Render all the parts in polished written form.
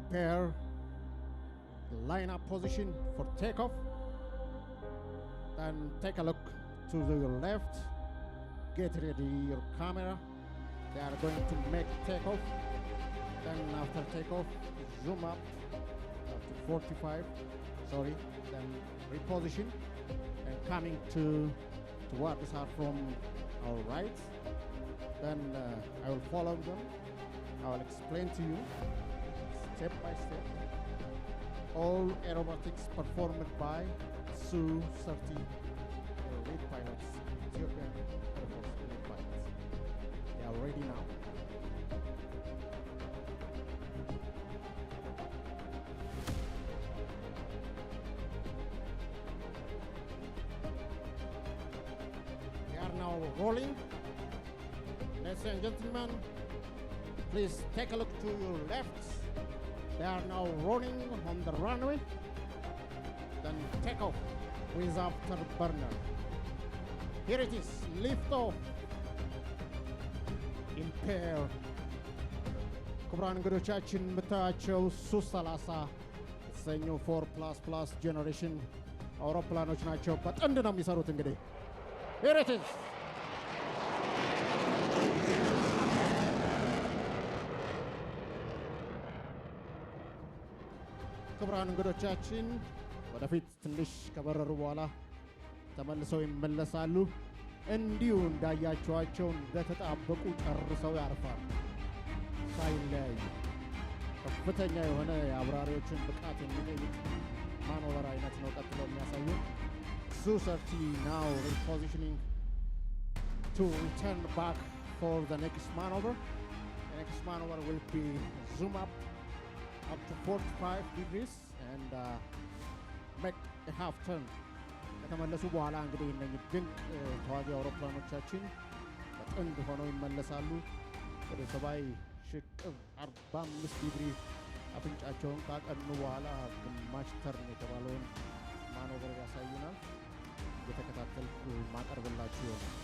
prepare the lineup position for takeoff. Then take a look to your left. Get ready your camera. They are going to make takeoff. Then after takeoff, zoom up to 45. Sorry. Then reposition and coming towards us from our right. Then I will follow them. I will explain to you step by step. All aerobatics performed by Su-30 lead pilots, Ethiopian Air Force lead pilots. They are ready now. They are now rolling. Ladies and gentlemen, please take a look to your left. They are now rolling on the runway. Then take off with afterburner. Here it is, lift off. ኢምፔር ክቡራን እንግዶቻችን የምታያቸው ሱ-30 የተሰኙ 4++ ጄኔሬሽን አውሮፕላኖች ናቸው። በጥንድ ነው የሚሰሩት። እንግዲህ here it is. ክቡራን እንግዶቻችን ወደፊት ትንሽ ከበረሩ በኋላ ተመልሰው ይመለሳሉ። እንዲሁ እንዳያቸዋቸው እንደተጣበቁ ጨርሰው ያርፋሉ ሳይለያዩ። ከፍተኛ የሆነ የአብራሪዎችን ብቃት የሚጠይቅ ማኖቨር አይነት ነው ቀጥሎ የሚያሳዩ። Su-30 now repositioning to return back for the next maneuver. The next maneuver will be zoom up to 45 degrees and make a half turn. ከተመለሱ በኋላ እንግዲህ እነኚህ ድንቅ ተዋጊ አውሮፕላኖቻችን በጥንድ ሆነው ይመለሳሉ። ወደ ሰማይ ሽቅብ 45 ዲግሪ አፍንጫቸውን ካቀኑ በኋላ ግማሽ ተርን የተባለውን ማኖቨር ያሳዩናል። እየተከታተልኩ ማቀርብላችሁ ይሆናል።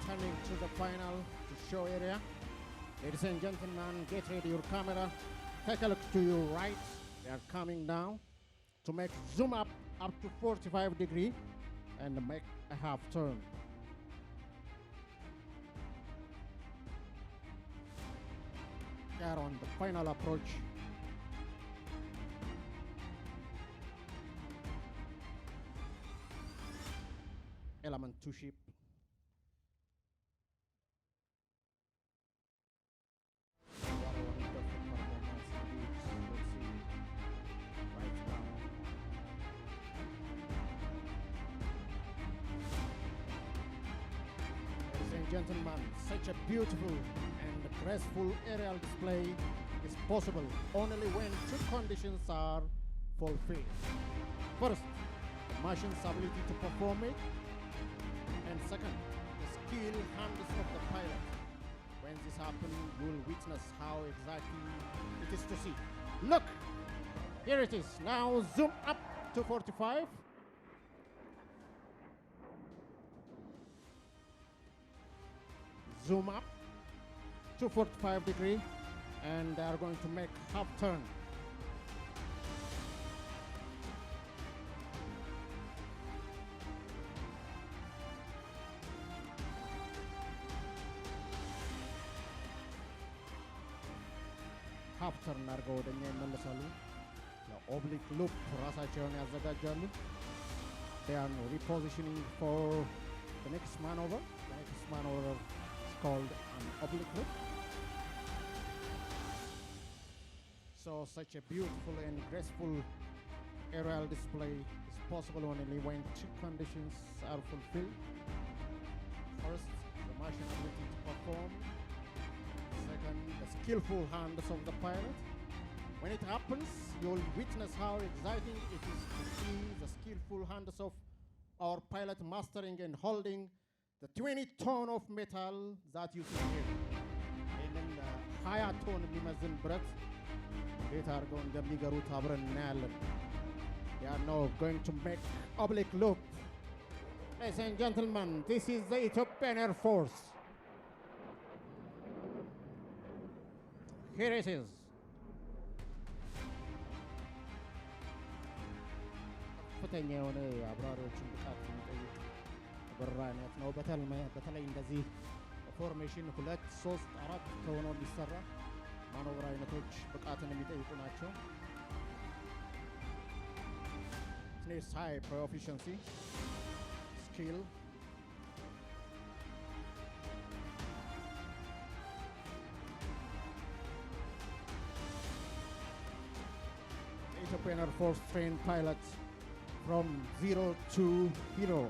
Turning to the final to show area. Ladies and gentlemen, get ready your camera. Take a look to your right. They are coming now to make zoom up to 45 degree and make a half turn. They are on the final approach. Element 2 ship. Gentlemen, such a beautiful and graceful aerial display is possible only when two conditions are fulfilled. First, the machine's ability to perform it, and second, the skill hands of the pilot. When this happens, you will witness how exactly it is to see. Look, here it is. Now zoom up to 45. Zoom up to 45 degree and they are going to make half turn. half turn አድርገው ወደኛ ይመለሳሉ። ለኦብሊክ ሉፕ ራሳቸውን ያዘጋጃሉ። They are repositioning for the next maneuver. The next maneuver called an oblique loop. So such a beautiful and graceful aerial display is possible only when two conditions are fulfilled. First, the machine ability to perform. Second, the skillful hands of the pilot. When it happens, you'll witness how exciting it is to see the skillful hands of our pilot mastering and holding the 20 ton of metal that you see here. 20 ቶን የሚመዝን ብረት እንዴት አድርገው እንደሚገሩት አብረን እናያለን። They are now going to make oblique loop. Ladies and gentlemen, this is the Ethiopian Air Force. Here it is. ከፍተኛ የሆነ አብራሪዎችን ብቃት የሚጠይቅ በረራ አይነት ነው። በተለይ እንደዚህ ፎርሜሽን 2 3 4 ተሆኖ የሚሰራ ማኖቨር አይነቶች ብቃትን የሚጠይቁ ናቸው። It needs high proficiency, skill. Ethiopian Air Force trained pilots from zero to hero.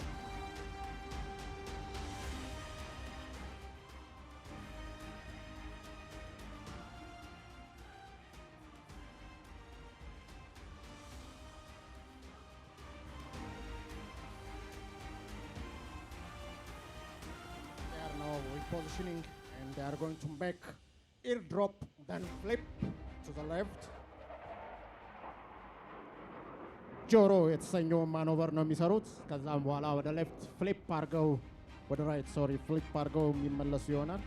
They are now repositioning and they are going to make airdrop, then flip to the left. ጆሮ የተሰኘው ማኖቨር ነው የሚሰሩት። ከዛም በኋላ ወደ ሌፍት ፍሊፕ አድርገው ወደ ራይት ፍሊፕ አድርገው የሚመለሱ ይሆናል።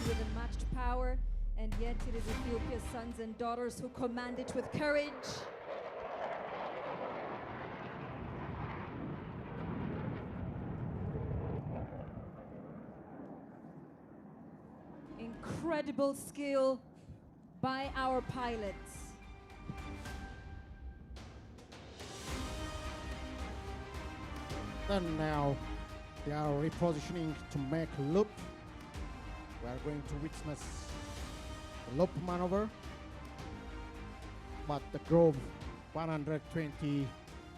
With unmatched power, and yet it is Ethiopia's sons and daughters who command it with courage. Incredible skill by our pilots. And now they are repositioning to make loop. We are going to witness the loop maneuver, but the Grove 120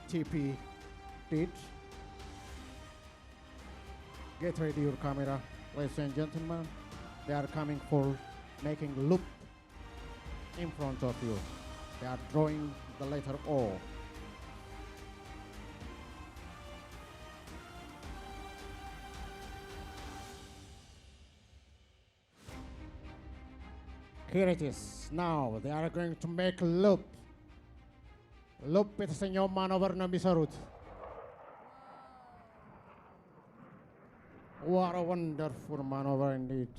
TP did. Get ready your camera, ladies and gentlemen. They are coming for making loop in front of you. They are drawing the letter O. Here it is. Now they are going to make loop. Loop የተሰኘው ማኖቨር ነው የሚሰሩት። What a wonderful maneuver indeed.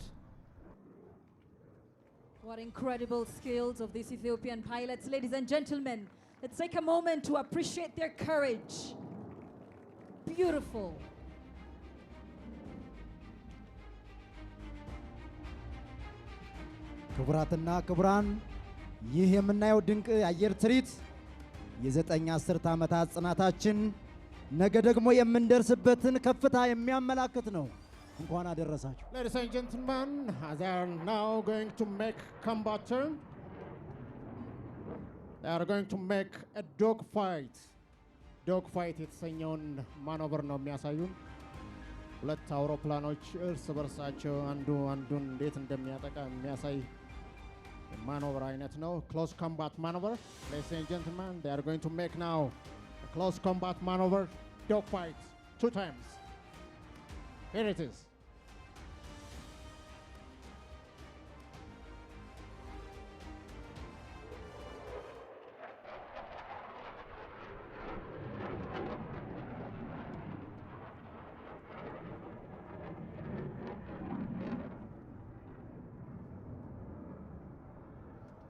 What incredible skills of these Ethiopian pilots. Ladies and gentlemen, let's take a moment to appreciate their courage. Beautiful. ክቡራትና ክቡራን ይህ የምናየው ድንቅ የአየር ትርኢት የዘጠኝ አስርት ዓመታት ጽናታችን ነገ ደግሞ የምንደርስበትን ከፍታ የሚያመላክት ነው። እንኳን አደረሳችሁ። Ladies and gentlemen, they are now going to make combat turn. They are going to make a dog fight. Dog fight የተሰኘውን ማኖቨር ነው የሚያሳዩን። ሁለት አውሮፕላኖች እርስ በርሳቸው አንዱን እንዴት እንደሚያጠቃ የሚያሳይ maneuver አይነት ነው። Close combat maneuver. Ladies and gentlemen, they are going to make now a close combat maneuver dog fight 2 times. Here it is.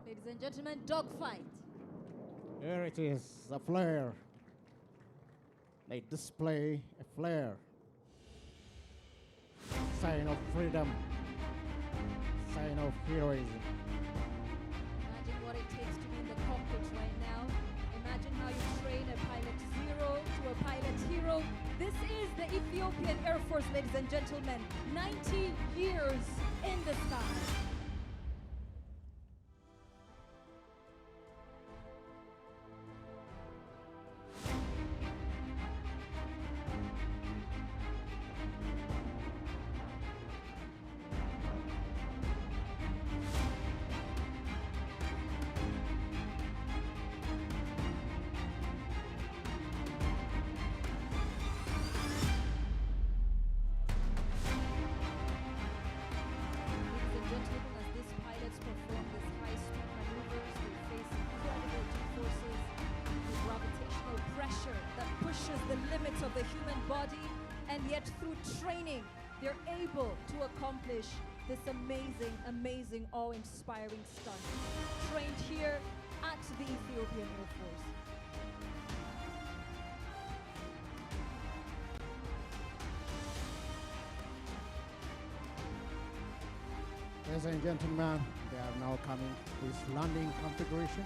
Ladies and gentlemen, dogfight. Here it is, a flare. They display a flare. Sign of freedom. Sign of heroism. Imagine what it takes to be in the cockpit right now. Imagine how you train a pilot zero to a pilot hero. This is the Ethiopian Air Force, ladies and gentlemen. 90 years in the sky. And yet through training, they're able to accomplish this amazing, amazing, awe-inspiring stunt. Trained here at the Ethiopian Air Force. Ladies and gentlemen, they are now coming with landing configuration.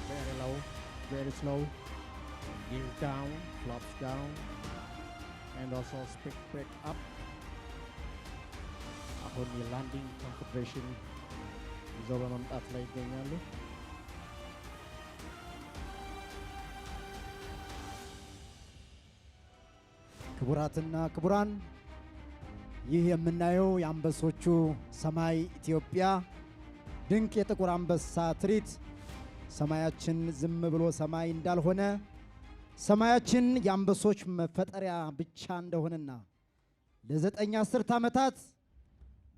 Very low, very slow. Gear down, flops down, and also speed brake up. አሁን የላንዲንግ ኮንፊግሬሽን ይዘው በመምጣት ላይ ይገኛሉ። ክቡራትና ክቡራን ይህ የምናየው የአንበሶቹ ሰማይ ኢትዮጵያ ድንቅ የጥቁር አንበሳ ትርኢት ሰማያችን ዝም ብሎ ሰማይ እንዳልሆነ ሰማያችን የአንበሶች መፈጠሪያ ብቻ እንደሆነና ለዘጠኝ አስርት ዓመታት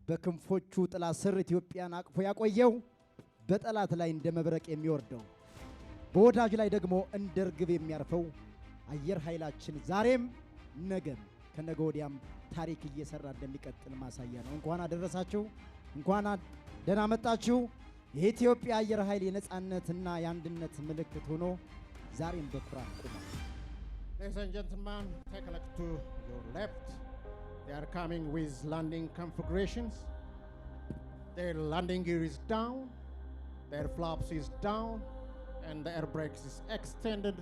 በክንፎቹ ጥላ ስር ኢትዮጵያን አቅፎ ያቆየው በጠላት ላይ እንደ መብረቅ የሚወርደው በወዳጅ ላይ ደግሞ እንደ ርግብ የሚያርፈው አየር ኃይላችን ዛሬም ነገም ከነገ ወዲያም ታሪክ እየሰራ እንደሚቀጥል ማሳያ ነው። እንኳን አደረሳችሁ፣ እንኳን ደህና መጣችሁ። የኢትዮጵያ አየር ኃይል የነጻነትና የአንድነት ምልክት ሆኖ ዛሬም በኩራት ቆሟል። Ladies and gentlemen, take a look to your left. They are coming with landing configurations. Their landing gear is down, their flaps is down, and the air brakes is extended.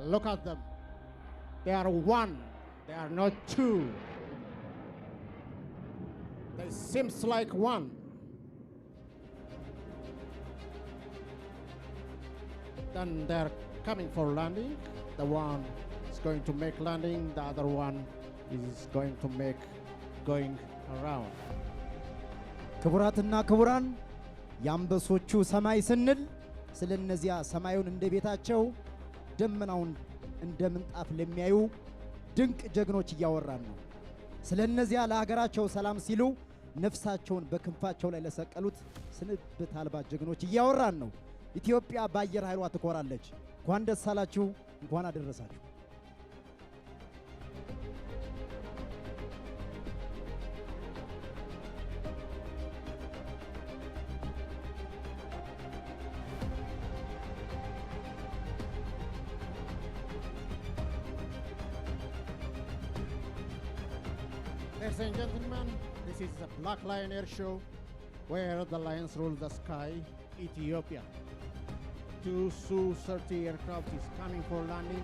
Look at them. They are one. They are not two. They seems like one. Then they're coming for landing. The one is going to make landing. The other one is going to make going around. ክቡራትና ክቡራን የአንበሶቹ ሰማይ ስንል ስለነዚያ ሰማዩን እንደ ቤታቸው ደመናውን እንደ ምንጣፍ ለሚያዩ ድንቅ ጀግኖች እያወራን ነው። ስለነዚያ ለሀገራቸው ሰላም ሲሉ ነፍሳቸውን በክንፋቸው ላይ ለሰቀሉት ስንብት አልባ ጀግኖች እያወራን ነው። ኢትዮጵያ በአየር ኃይሏ ትኮራለች። እንኳን ደስ አላችሁ፣ እንኳን አደረሳችሁ። Ladies and gentlemen, this is the Black Lion Air Show, where the lions rule the sky, Ethiopia. Two Su-30 aircraft is coming for landing.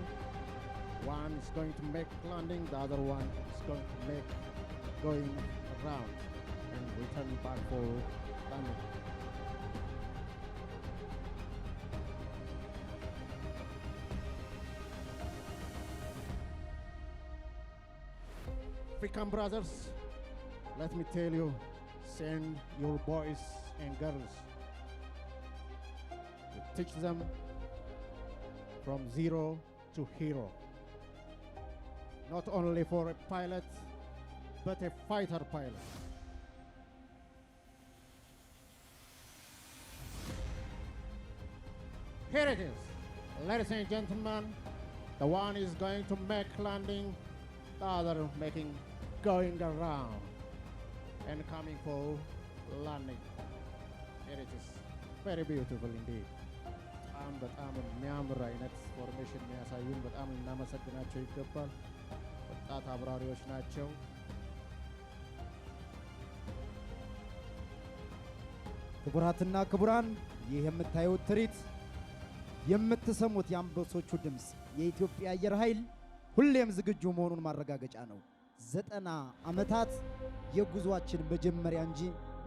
One is going to make landing, the other one is going to make going around and return back for landing. African brothers, let me tell you, send your boys and girls to teach them from zero to hero. Not only for a pilot, but a fighter pilot. Here it is, ladies and gentlemen, the one is going to make landing, the other making going around and coming for landing. Here it is, very beautiful indeed. በጣም የሚያምር አይነት ፎርሜሽን የሚያሳዩን በጣም እናመሰግናቸው ይገባል። ወጣት አብራሪዎች ናቸው። ክቡራትና ክቡራን ይህ የምታዩት ትርኢት የምትሰሙት የአንበሶቹ ድምፅ የኢትዮጵያ አየር ኃይል ሁሌም ዝግጁ መሆኑን ማረጋገጫ ነው። 90 ዓመታት የጉዟችን መጀመሪያ እንጂ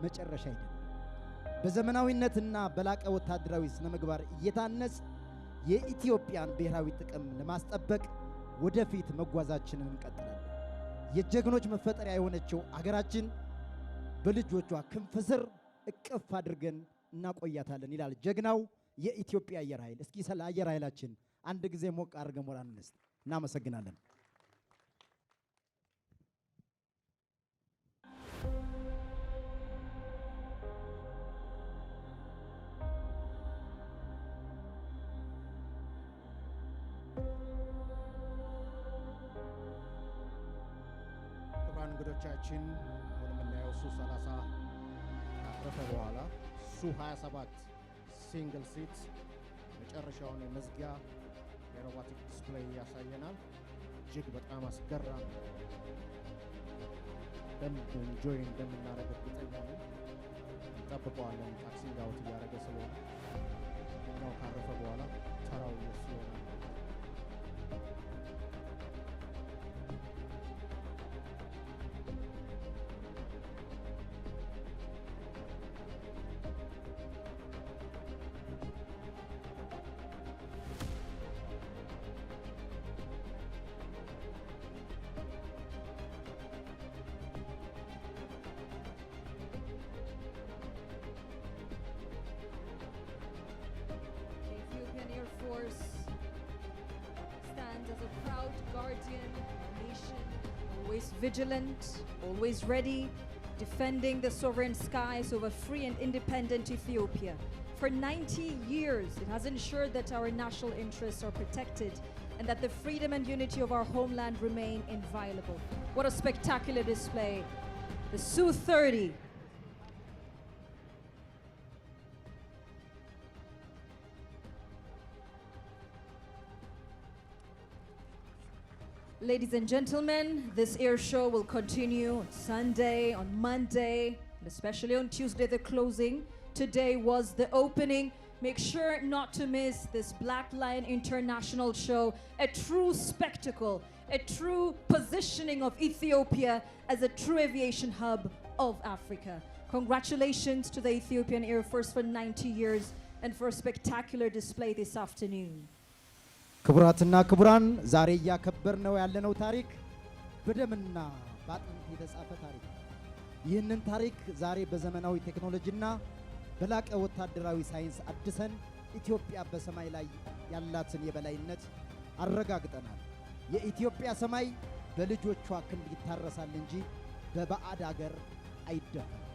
መጨረሻ አይደለም። በዘመናዊነትና በላቀ ወታደራዊ ስነ ምግባር እየታነጽ የኢትዮጵያን ብሔራዊ ጥቅም ለማስጠበቅ ወደፊት መጓዛችንን እንቀጥላለን። የጀግኖች መፈጠሪያ የሆነችው አገራችን በልጆቿ ክንፍ ስር እቅፍ አድርገን እናቆያታለን ይላል ጀግናው የኢትዮጵያ አየር ኃይል። እስኪ ስለ አየር ኃይላችን አንድ ጊዜ ሞቅ አድርገን ሞራል እንስጥ። እናመሰግናለን። መሪያችን አሁን የምናየው ሱ-30 ካረፈ በኋላ ሱ-27 ሲንግል ሲት መጨረሻውን የመዝጊያ የሮቦቲክ ዲስፕሌይ ያሳየናል። እጅግ በጣም አስገራሚ በደንብ ኢንጆይ እንደምናደርግ እርግጠኛ ነኝ። እንጠብቀዋለን። ታክሲ ዳውት እያደረገ ስለሆነ እኛው ካረፈ በኋላ ተራው የሱ ይሆናል። Force stands as a proud guardian of our nation, always vigilant, always ready, defending the sovereign skies of a free and independent Ethiopia. For 90 years, it has ensured that our national interests are protected and that the freedom and unity of our homeland remain inviolable. What a spectacular display. The Su-30. Ladies and gentlemen, this air show will continue on Sunday, on Monday, and especially on Tuesday, the closing. Today was the opening. Make sure not to miss this Black Lion International show, a true spectacle, a true positioning of Ethiopia as a true aviation hub of Africa. Congratulations to the Ethiopian Air Force for 90 years and for a spectacular display this afternoon. ክቡራትና ክቡራን ዛሬ ያከበርነው ያለነው ታሪክ በደምና በአጥንት የተጻፈ ታሪክ። ይህንን ታሪክ ዛሬ በዘመናዊ ቴክኖሎጂና በላቀ ወታደራዊ ሳይንስ አድሰን ኢትዮጵያ በሰማይ ላይ ያላትን የበላይነት አረጋግጠናል። የኢትዮጵያ ሰማይ በልጆቿ ክንድ ይታረሳል እንጂ በባዕድ አገር አይደፈርም።